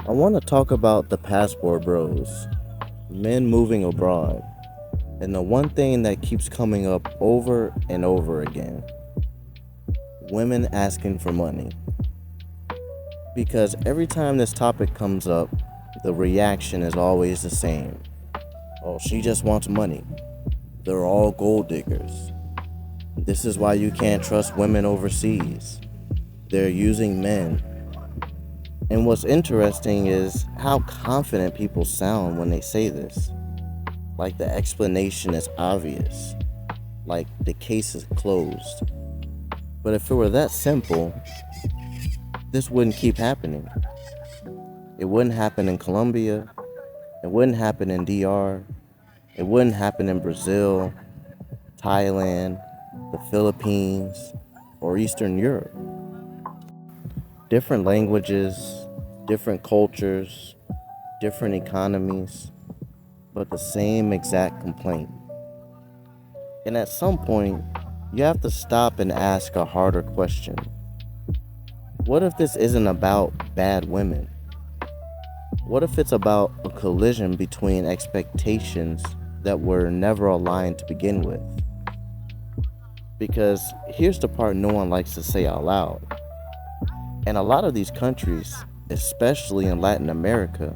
I want to talk about the passport bros, men moving abroad, and the one thing that keeps coming up over and over again: women asking for money. Because every time this topic comes up, the reaction is always the same. Oh, she just wants money. They're all gold diggers. This is why you can't trust women overseas. They're using men. And what's interesting is how confident people sound when they say this. Like the explanation is obvious, like the case is closed. But if it were that simple, this wouldn't keep happening. It wouldn't happen in Colombia, it wouldn't happen in DR, it wouldn't happen in Brazil, Thailand, the Philippines, or Eastern Europe. Different languages, different cultures, different economies, but the same exact complaint. And at some point, you have to stop and ask a harder question. What if this isn't about bad women? What if it's about a collision between expectations that were never aligned to begin with? Because here's the part no one likes to say out loud. In a lot of these countries, especially in Latin America,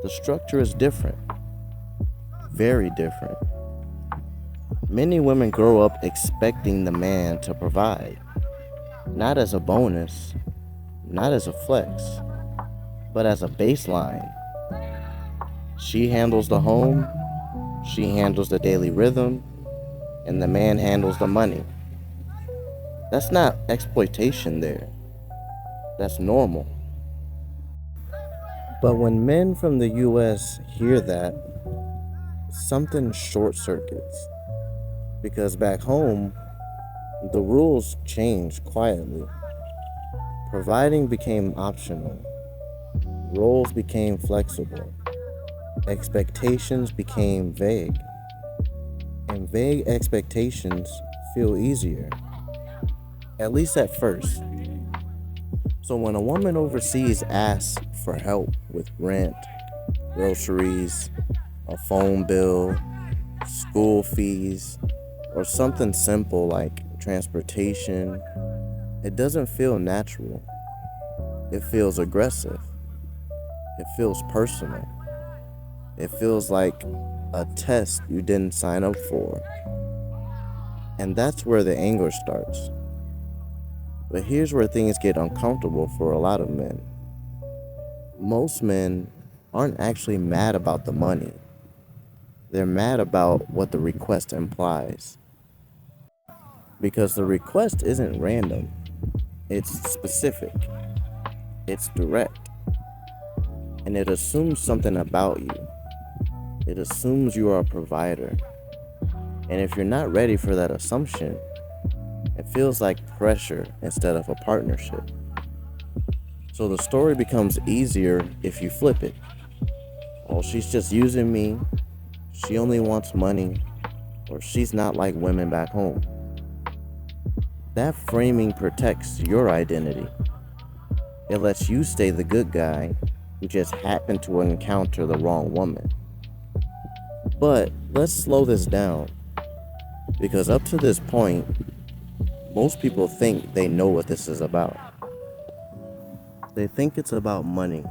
the structure is different. Very different. Many women grow up expecting the man to provide, not as a bonus, not as a flex, but as a baseline. She handles the home, she handles the daily rhythm, and the man handles the money. That's not exploitation there. That's normal. But when men from the US hear that, something short circuits. Because back home, the rules changed quietly. Providing became optional, roles became flexible, expectations became vague, and vague expectations feel easier, at least at first. So when a woman overseas asks for help with rent, groceries, a phone bill, school fees, or something simple like transportation, it doesn't feel natural. It feels aggressive. It feels personal. It feels like a test you didn't sign up for. And that's where the anger starts. But here's where things get uncomfortable for a lot of men. Most men aren't actually mad about the money. They're mad about what the request implies. Because the request isn't random, it's specific, it's direct, and it assumes something about you. It assumes you are a provider. And if you're not ready for that assumption, it feels like pressure instead of a partnership. So the story becomes easier if you flip it. Oh, she's just using me, she only wants money, or she's not like women back home. That framing protects your identity. It lets you stay the good guy who just happened to encounter the wrong woman. But let's slow this down, because up to this point, most people think they know what this is about. They think it's about money.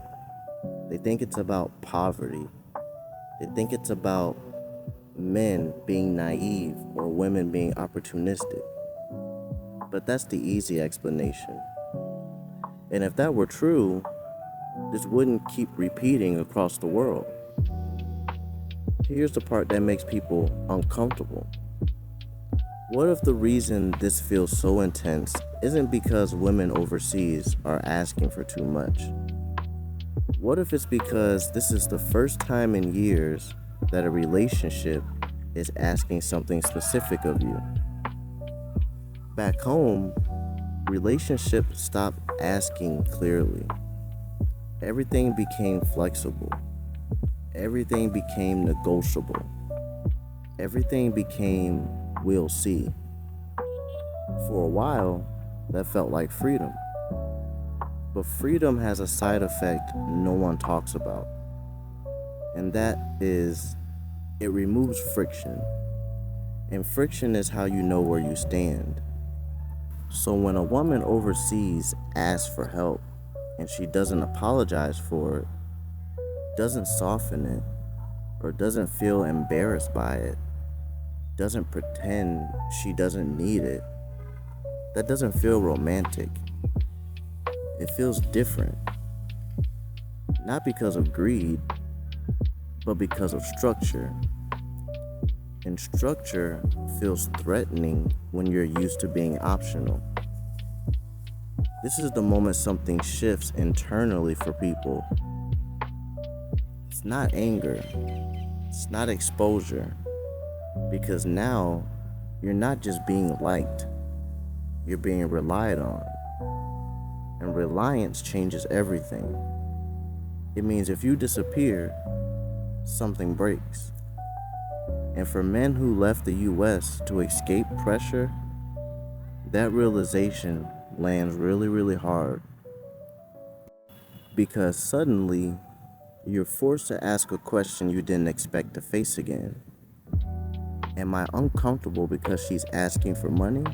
They think it's about poverty. They think it's about men being naive or women being opportunistic. But that's the easy explanation. And if that were true, this wouldn't keep repeating across the world. Here's the part that makes people uncomfortable. What if the reason this feels so intense isn't because women overseas are asking for too much? What if it's because this is the first time in years that a relationship is asking something specific of you? Back home, relationships stopped asking clearly. Everything became flexible. Everything became negotiable. Everything became we'll see. For a while, that felt like freedom. But freedom has a side effect no one talks about, and that is it removes friction. And friction is how you know where you stand. So when a woman overseas asks for help and she doesn't apologize for it, doesn't soften it, or doesn't feel embarrassed by it, doesn't pretend she doesn't need it, that doesn't feel romantic. It feels different. Not because of greed, but because of structure. And structure feels threatening when you're used to being optional. This is the moment something shifts internally for people. It's not anger, it's not exposure, because now you're not just being liked, you're being relied on. And reliance changes everything. It means if you disappear, something breaks. And for men who left the US to escape pressure, that realization lands really, really hard. Because suddenly, you're forced to ask a question you didn't expect to face again. Am I uncomfortable because she's asking for money?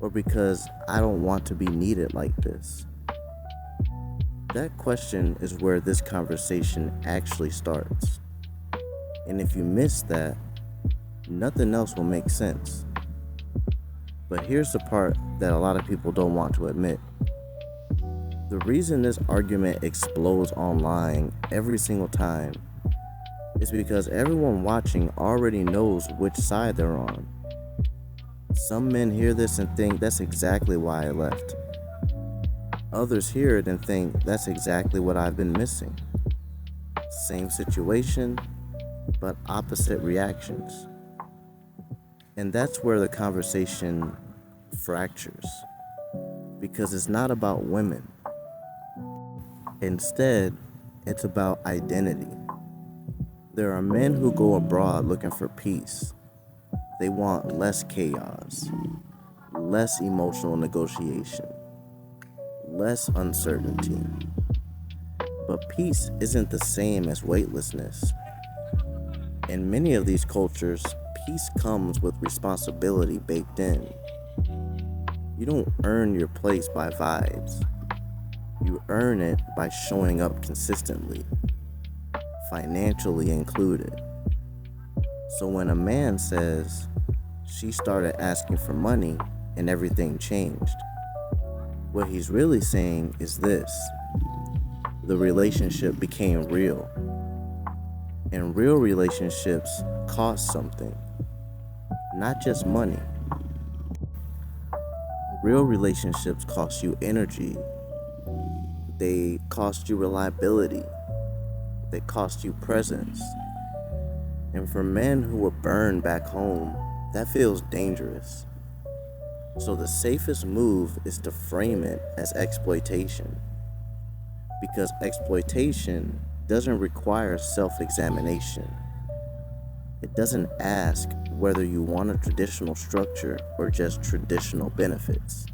Or because I don't want to be needed like this? That question is where this conversation actually starts. And if you miss that, nothing else will make sense. But here's the part that a lot of people don't want to admit. The reason this argument explodes online every single time is because everyone watching already knows which side they're on. Some men hear this and think that's exactly why I left. Others hear it and think that's exactly what I've been missing. Same situation, but opposite reactions. And that's where the conversation fractures. Because it's not about women. Instead, it's about identity. There are men who go abroad looking for peace. They want less chaos, less emotional negotiation, less uncertainty. But peace isn't the same as weightlessness. In many of these cultures, peace comes with responsibility baked in. You don't earn your place by vibes. You earn it by showing up consistently, financially included. So when a man says, she started asking for money and everything changed, what he's really saying is this: the relationship became real. And real relationships cost something, not just money. Real relationships cost you energy. They cost you reliability. They cost you presence. And for men who were burned back home, that feels dangerous. So the safest move is to frame it as exploitation. Because exploitation doesn't require self-examination. It doesn't ask whether you want a traditional structure or just traditional benefits.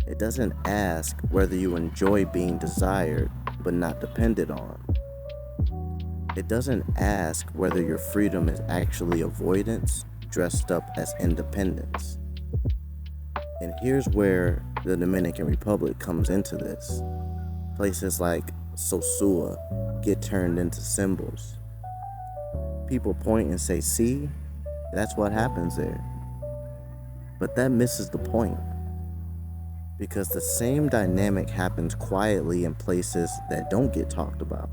It doesn't ask whether you enjoy being desired but not depended on. It doesn't ask whether your freedom is actually avoidance dressed up as independence. And here's where the Dominican Republic comes into this. Places like Sosua get turned into symbols. People point and say, see, that's what happens there. But that misses the point. Because the same dynamic happens quietly in places that don't get talked about.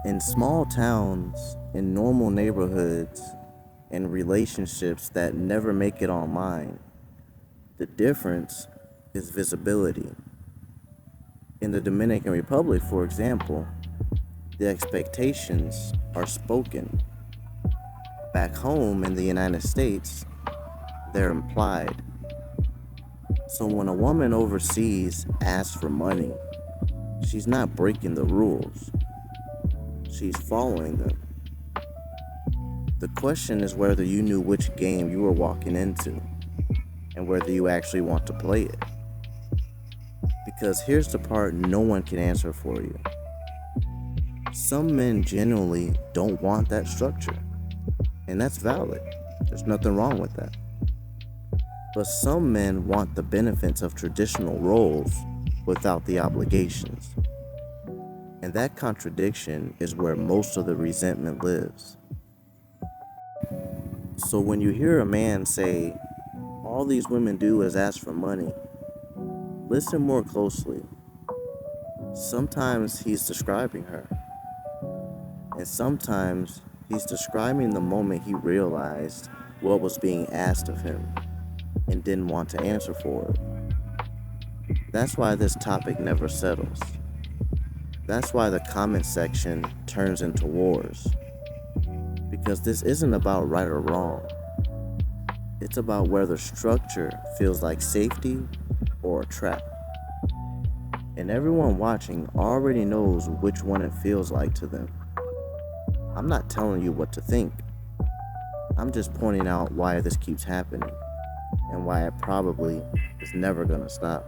In small towns, in normal neighborhoods, in relationships that never make it online, the difference is visibility. In the Dominican Republic, for example, the expectations are spoken. Back home in the United States, they're implied. So when a woman overseas asks for money, she's not breaking the rules. She's following them. The question is whether you knew which game you were walking into and whether you actually want to play it. Because here's the part no one can answer for you. Some men genuinely don't want that structure, and that's valid. There's nothing wrong with that. But some men want the benefits of traditional roles without the obligations. And that contradiction is where most of the resentment lives. So when you hear a man say, all these women do is ask for money, listen more closely. Sometimes he's describing her, and sometimes he's describing the moment he realized what was being asked of him and didn't want to answer for it. That's why this topic never settles. That's why the comment section turns into wars. Because this isn't about right or wrong. It's about whether structure feels like safety or a trap. And everyone watching already knows which one it feels like to them. I'm not telling you what to think. I'm just pointing out why this keeps happening and why it probably is never gonna stop.